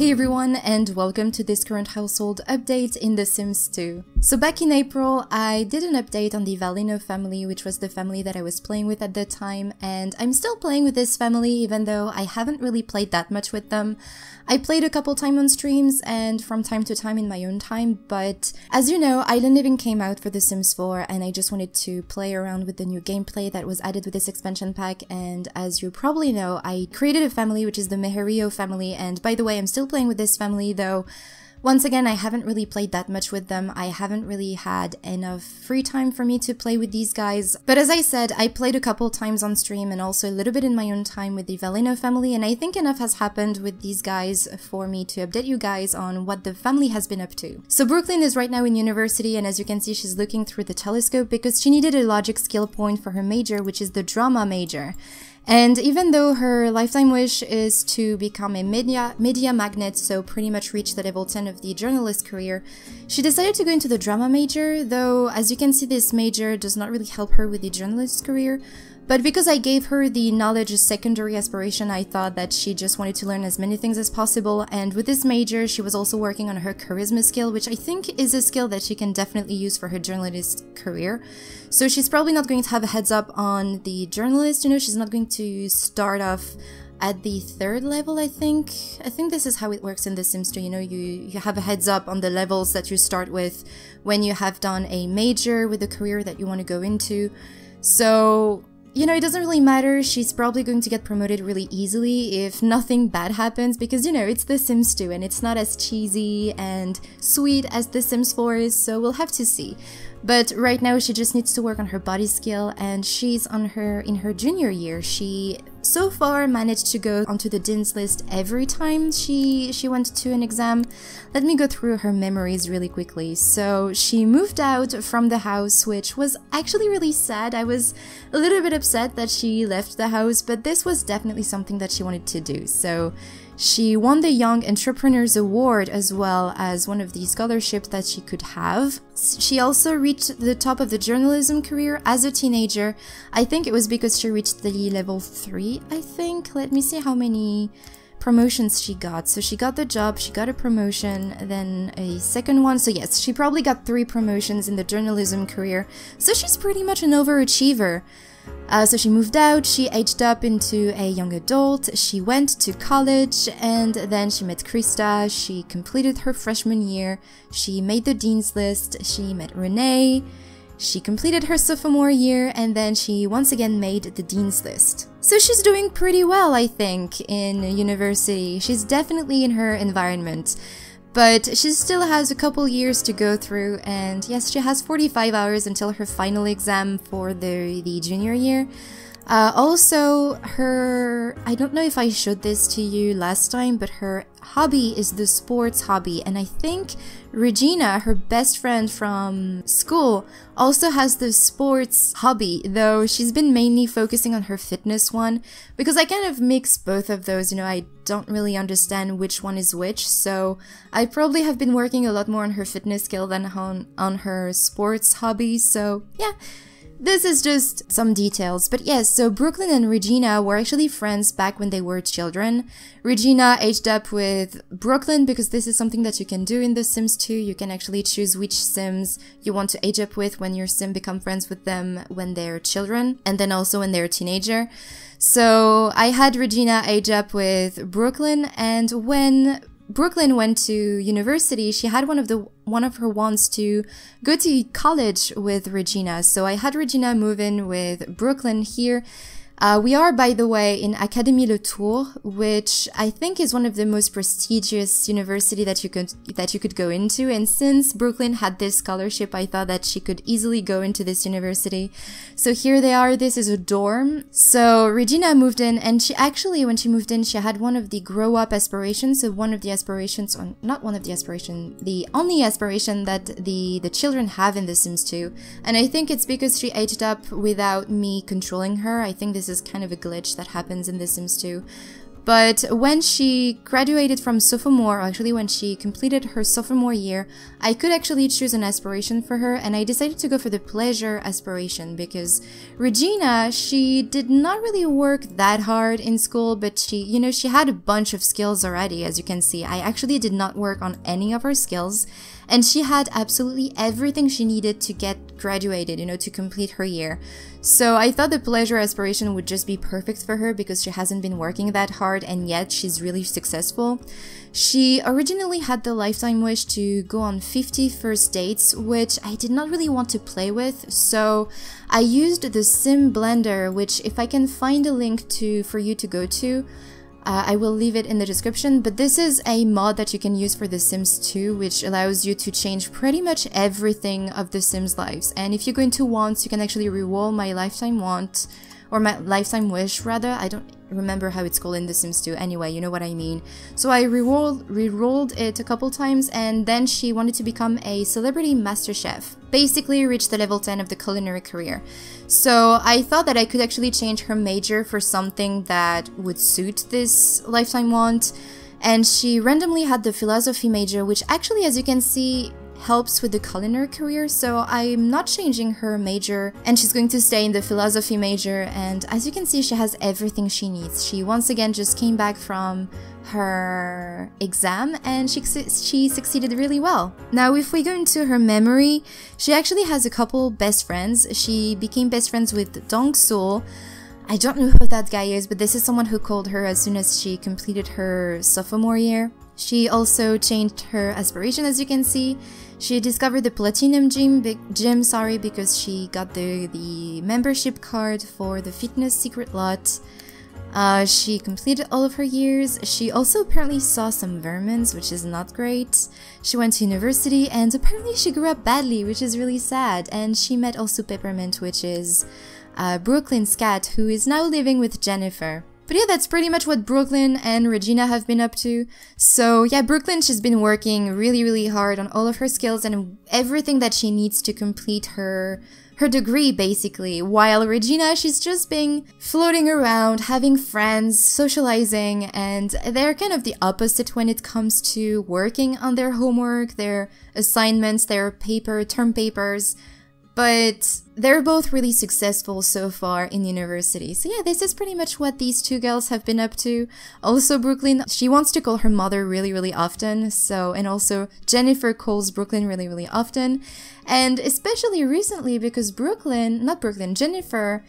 Hey everyone, and welcome to this current household update in The Sims 2. So back in April, I did an update on the Valino family, which was the family that I was playing with at the time, and I'm still playing with this family even though I haven't really played that much with them. I played a couple times on streams and from time to time in my own time, but as you know, Island Living came out for The Sims 4 and I just wanted to play around with the new gameplay that was added with this expansion pack, and as you probably know, I created a family which is the Meherio family, and by the way, I'm still playing with this family, though once again I haven't really played that much with them. I haven't really had enough free time for me to play with these guys, but as I said, I played a couple times on stream and also a little bit in my own time with the Valino family, and I think enough has happened with these guys for me to update you guys on what the family has been up to. So Brooklyn is right now in university, and as you can see, she's looking through the telescope because she needed a logic skill point for her major, which is the drama major. And even though her lifetime wish is to become a media magnet, so pretty much reach the level 10 of the journalist career, she decided to go into the drama major, though as you can see, this major does not really help her with the journalist career. But because I gave her the knowledge as secondary aspiration, I thought that she just wanted to learn as many things as possible, and with this major she was also working on her charisma skill, which I think is a skill that she can definitely use for her journalist career. So she's probably not going to have a heads up on the journalist, you know, she's not going to start off at the 3rd level, I think. I think this is how it works in The Sims 2, you know, you have a heads up on the levels that you start with when you have done a major with the career that you want to go into. So you know, it doesn't really matter, she's probably going to get promoted really easily if nothing bad happens, because, you know, it's The Sims 2 and it's not as cheesy and sweet as The Sims 4 is, so we'll have to see. But right now she just needs to work on her body skill, and she's in her junior year. She so far managed to go onto the Dean's list every time she went to an exam. Let me go through her memories really quickly. So she moved out from the house, which was actually really sad. I was a little bit upset that she left the house, but this was definitely something that she wanted to do. So she won the Young Entrepreneurs Award as well as one of the scholarships that she could have. She also reached the top of the journalism career as a teenager. I think it was because she reached the level 3, I think. Let me see how many promotions she got. So she got the job, she got a promotion, then a second one. So yes, she probably got 3 promotions in the journalism career. So she's pretty much an overachiever. So she moved out, she aged up into a young adult, she went to college, and then she met Krista, she completed her freshman year, she made the Dean's List, she met Renee, she completed her sophomore year, and then she once again made the Dean's List. So she's doing pretty well, I think, in university. She's definitely in her environment. But she still has a couple years to go through, and yes, she has 45 hours until her final exam for the junior year. Also, I don't know if I showed this to you last time, but her hobby is the sports hobby, and I think Regina, her best friend from school, also has the sports hobby, though she's been mainly focusing on her fitness one, because I kind of mix both of those, you know, I don't really understand which one is which, so I probably have been working a lot more on her fitness skill than on her sports hobby, so yeah. This is just some details, but yes, so Brooklyn and Regina were actually friends back when they were children. Regina aged up with Brooklyn because this is something that you can do in The Sims 2. You can actually choose which Sims you want to age up with when your Sim become friends with them when they're children, and then also when they're a teenager. So I had Regina age up with Brooklyn, and when Brooklyn went to university, she had one of her wants to go to college with Regina. So I had Regina move in with Brooklyn here. We are, by the way, in Académie Le Tour, which I think is one of the most prestigious university that you could go into. And since Brooklyn had this scholarship, I thought that she could easily go into this university. So here they are. This is a dorm. So Regina moved in, and she actually, when she moved in, she had one of the grow up aspirations. So one of the aspirations, or not one of the aspirations, the only aspiration that the children have in The Sims 2. And I think it's because she aged up without me controlling her. I think this is kind of a glitch that happens in The Sims 2. But when she graduated from sophomore, or actually when she completed her sophomore year, I could actually choose an aspiration for her, and I decided to go for the pleasure aspiration because Regina, she did not really work that hard in school, but she had a bunch of skills already, as you can see. I actually did not work on any of her skills, and she had absolutely everything she needed to get graduated, to complete her year. So I thought the pleasure aspiration would just be perfect for her because she hasn't been working that hard and yet she's really successful. She originally had the lifetime wish to go on 50 first dates, which I did not really want to play with, so I used the Sim Blender, which if I can find a link for you to go to, I will leave it in the description, but this is a mod that you can use for The Sims 2, which allows you to change pretty much everything of The Sims' lives. And if you go into wants, you can actually reroll my lifetime want, or my lifetime wish rather. I don't remember how it's called in The Sims 2. Anyway, you know what I mean. So I rerolled it a couple times, and then she wanted to become a celebrity master chef. Basically reached the level 10 of the culinary career. So I thought that I could actually change her major for something that would suit this lifetime want. And she randomly had the philosophy major, which actually, as you can see, helps with the culinary career, so I'm not changing her major, and she's going to stay in the philosophy major. And as you can see, she has everything she needs. She once again just came back from her exam and she succeeded really well. Now if we go into her memory, she actually has a couple best friends. She became best friends with Dong Sul. I don't know who that guy is, but this is someone who called her as soon as she completed her sophomore year. She also changed her aspiration, as you can see. She discovered the Platinum gym, because she got the membership card for the fitness secret lot. She completed all of her years. She also apparently saw some vermins, which is not great. She went to university, and apparently she grew up badly, which is really sad. And she met also Peppermint, which is Brooklyn's cat, who is now living with Jennifer. But yeah, that's pretty much what Brooklyn and Regina have been up to. So yeah, Brooklyn, she's been working really hard on all of her skills and everything that she needs to complete her degree, basically. While Regina, she's just been floating around, having friends, socializing, and they're kind of the opposite when it comes to working on their homework, their assignments, their term papers. But they're both really successful so far in university. So yeah, this is pretty much what these two girls have been up to. Also Brooklyn, she wants to call her mother really often. And also Jennifer calls Brooklyn really often. And especially recently because Jennifer,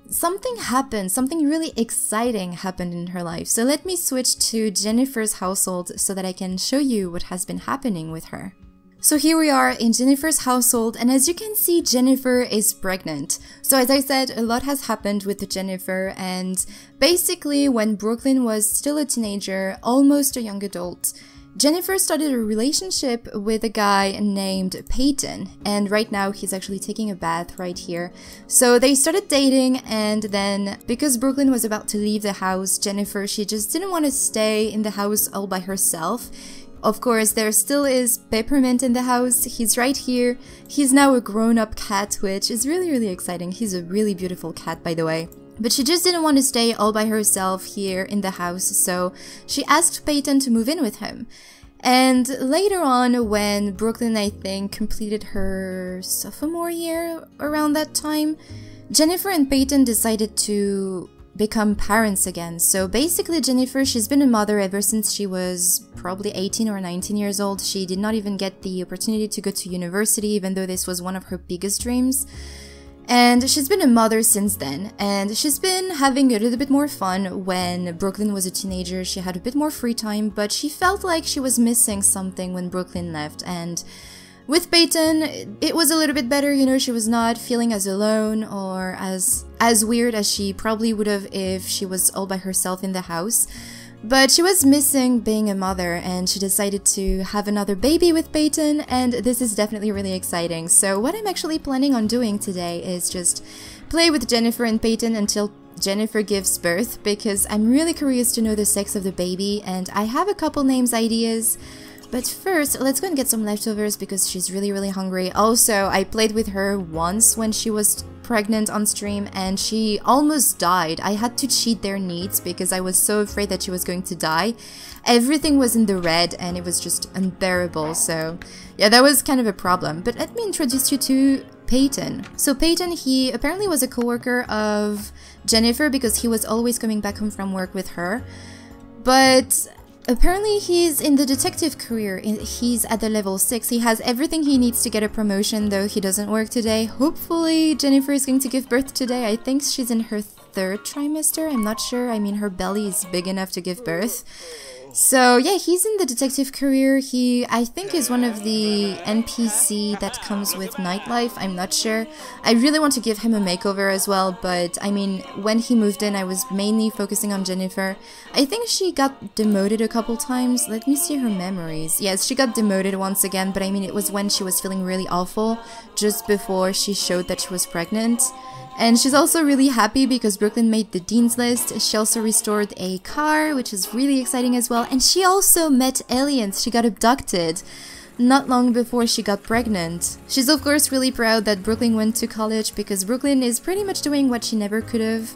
something happened, something really exciting happened in her life. So let me switch to Jennifer's household so that I can show you what has been happening with her. So here we are in Jennifer's household, and as you can see, Jennifer is pregnant. So as I said, a lot has happened with Jennifer, and basically when Brooklyn was still a teenager, almost a young adult, Jennifer started a relationship with a guy named Peyton, and right now he's actually taking a bath right here. So they started dating, and then because Brooklyn was about to leave the house, Jennifer, she just didn't want to stay in the house all by herself. Of course, there still is Peppermint in the house. He's right here. He's now a grown-up cat, which is really exciting. He's a really beautiful cat, by the way. But she just didn't want to stay all by herself here in the house, so she asked Peyton to move in with him. And later on, when Brooklyn, I think, completed her sophomore year around that time, Jennifer and Peyton decided to become parents again. So basically Jennifer, she's been a mother ever since she was probably 18 or 19 years old. She did not even get the opportunity to go to university, even though this was one of her biggest dreams. And she's been a mother since then, and she's been having a little bit more fun. When Brooklyn was a teenager, she had a bit more free time, but she felt like she was missing something when Brooklyn left. And with Peyton, it was a little bit better, she was not feeling as alone or as weird as she probably would have if she was all by herself in the house. But she was missing being a mother, and she decided to have another baby with Peyton, and this is definitely really exciting. So what I'm actually planning on doing today is just play with Jennifer and Peyton until Jennifer gives birth, because I'm really curious to know the sex of the baby, and I have a couple names ideas. But first, let's go and get some leftovers because she's really hungry. Also, I played with her once when she was pregnant on stream and she almost died. I had to cheat their needs because I was so afraid that she was going to die. Everything was in the red and it was just unbearable, so yeah, that was kind of a problem. But let me introduce you to Peyton. So Peyton, he apparently was a co-worker of Jennifer because he was always coming back home from work with her. But apparently he's in the detective career, he's at the level 6. He has everything he needs to get a promotion, though he doesn't work today. Hopefully Jennifer is going to give birth today. I think she's in her 3rd trimester, I'm not sure. I mean, her belly is big enough to give birth. So yeah, he's in the detective career. He, I think, is one of the NPC that comes with nightlife. I'm not sure. I really want to give him a makeover as well, but I mean, when he moved in, I was mainly focusing on Jennifer. I think she got demoted a couple times. Let me see her memories. Yes, she got demoted once again, but I mean, it was when she was feeling really awful, just before she showed that she was pregnant. And she's also really happy because Brooklyn made the Dean's List. She also restored a car, which is really exciting as well. And she also met aliens. She got abducted not long before she got pregnant. She's of course really proud that Brooklyn went to college because Brooklyn is pretty much doing what she never could have.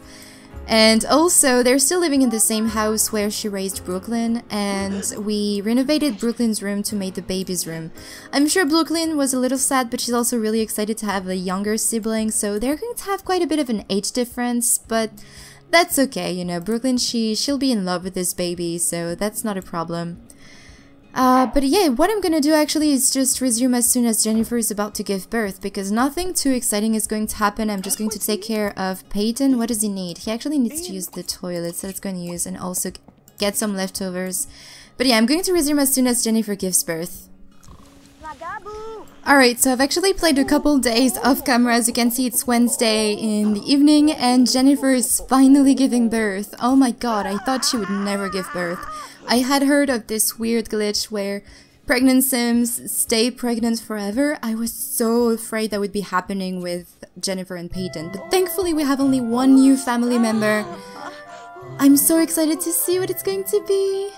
And also, they're still living in the same house where she raised Brooklyn, and we renovated Brooklyn's room to make the baby's room. I'm sure Brooklyn was a little sad, but she's also really excited to have a younger sibling, so they're going to have quite a bit of an age difference, but that's okay, you know. Brooklyn, she'll be in love with this baby, so that's not a problem. But yeah, what I'm gonna do actually is just resume as soon as Jennifer is about to give birth, because nothing too exciting is going to happen. I'm just going to take care of Peyton. What does he need? He actually needs to use the toilet, so let's go and use and also get some leftovers. But yeah, I'm going to resume as soon as Jennifer gives birth. Alright, so I've actually played a couple days off camera. As you can see, it's Wednesday in the evening and Jennifer is finally giving birth. Oh my god, I thought she would never give birth. I had heard of this weird glitch where pregnant Sims stay pregnant forever. I was so afraid that would be happening with Jennifer and Peyton, but thankfully we have only one new family member. I'm so excited to see what it's going to be.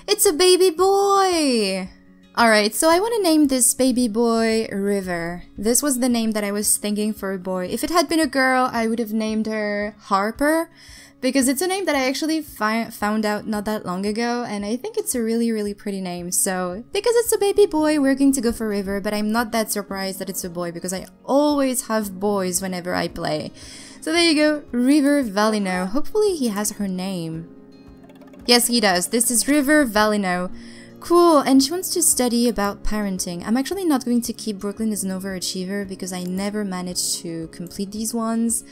It's a baby boy! Alright, so I want to name this baby boy River. This was the name that I was thinking for a boy. If it had been a girl, I would have named her Harper, because it's a name that I actually found out not that long ago, and I think it's a really pretty name. So, because it's a baby boy, we're going to go for River, but I'm not that surprised that it's a boy, because I always have boys whenever I play. So there you go, River Valino. Hopefully he has her name. Yes, he does. This is River Valino. Cool, and she wants to study about parenting. I'm actually not going to keep Brooklyn as an overachiever because I never managed to complete these ones.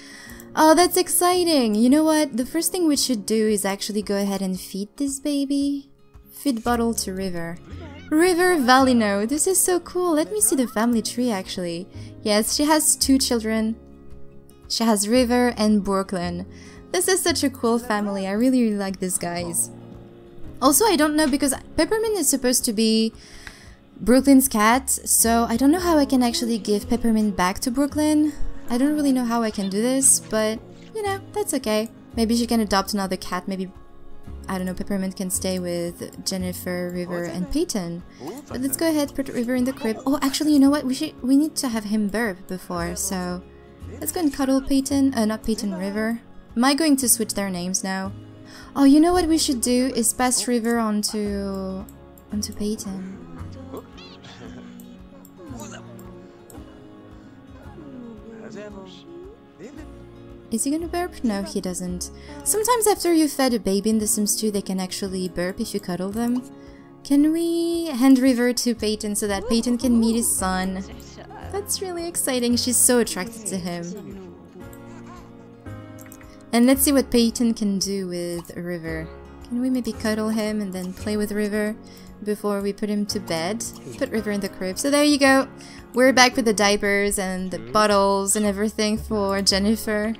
Oh, that's exciting! You know what? The first thing we should do is actually go ahead and feed this baby. Feed bottle to River. River Valino. This is so cool. Let me see the family tree actually. Yes, she has 2 children. She has River and Brooklyn. This is such a cool family. I really like these guys. Also, I don't know, because Peppermint is supposed to be Brooklyn's cat, so I don't know how I can actually give Peppermint back to Brooklyn. I don't really know how I can do this, but, you know, that's okay. Maybe she can adopt another cat. Maybe, I don't know, Peppermint can stay with Jennifer, River, and Peyton. But let's go ahead, put River in the crib. Oh, actually, you know what? We need to have him burp before, so let's go and cuddle Peyton. Not Peyton, River. Am I going to switch their names now? Oh, you know what we should do is pass River onto Peyton. Is he gonna burp? No, he doesn't. Sometimes after you fed a baby in The Sims 2, they can actually burp if you cuddle them. Can we hand River to Peyton so that Peyton can meet his son? That's really exciting. She's so attracted to him. And let's see what Peyton can do with River. Can we maybe cuddle him and then play with River before we put him to bed? Put River in the crib. So there you go. We're back with the diapers and the bottles and everything for Jennifer.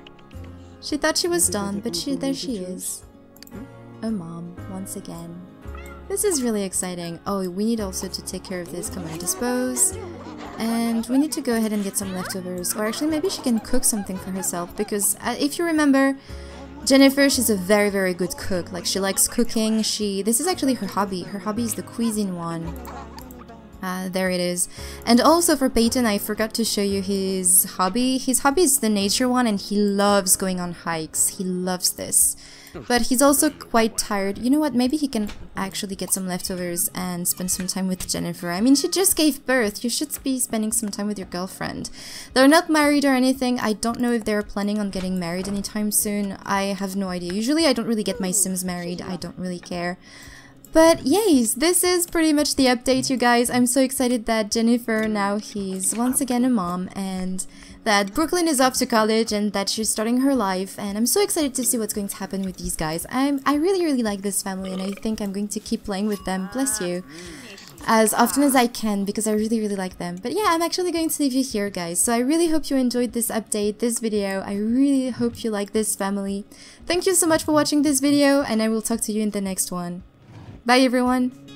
She thought she was done, but there she is. a mom once again. This is really exciting. Oh, we need also to take care of this. Come on, dispose. And we need to go ahead and get some leftovers. Or actually, maybe she can cook something for herself. Because if you remember, Jennifer, she's a very, very good cook. Like, she likes cooking. This is actually her hobby. Her hobby is the cuisine one. There it is. And also for Peyton, I forgot to show you his hobby. His hobby is the nature one, and he loves going on hikes. He loves this. But he's also quite tired. You know what? Maybe he can actually get some leftovers and spend some time with Jennifer. I mean, she just gave birth. You should be spending some time with your girlfriend. They're not married or anything. I don't know if they're planning on getting married anytime soon. I have no idea. Usually I don't really get my Sims married. I don't really care. But yes, this is pretty much the update, you guys. I'm so excited that Jennifer, now he's once again a mom, and that Brooklyn is off to college and that she's starting her life, and I'm so excited to see what's going to happen with these guys. I really like this family, and I think I'm going to keep playing with them, bless you, as often as I can, because I really like them. But yeah, I'm actually going to leave you here, guys. So I really hope you enjoyed this update, this video. I really hope you like this family. Thank you so much for watching this video, and I will talk to you in the next one. Bye everyone!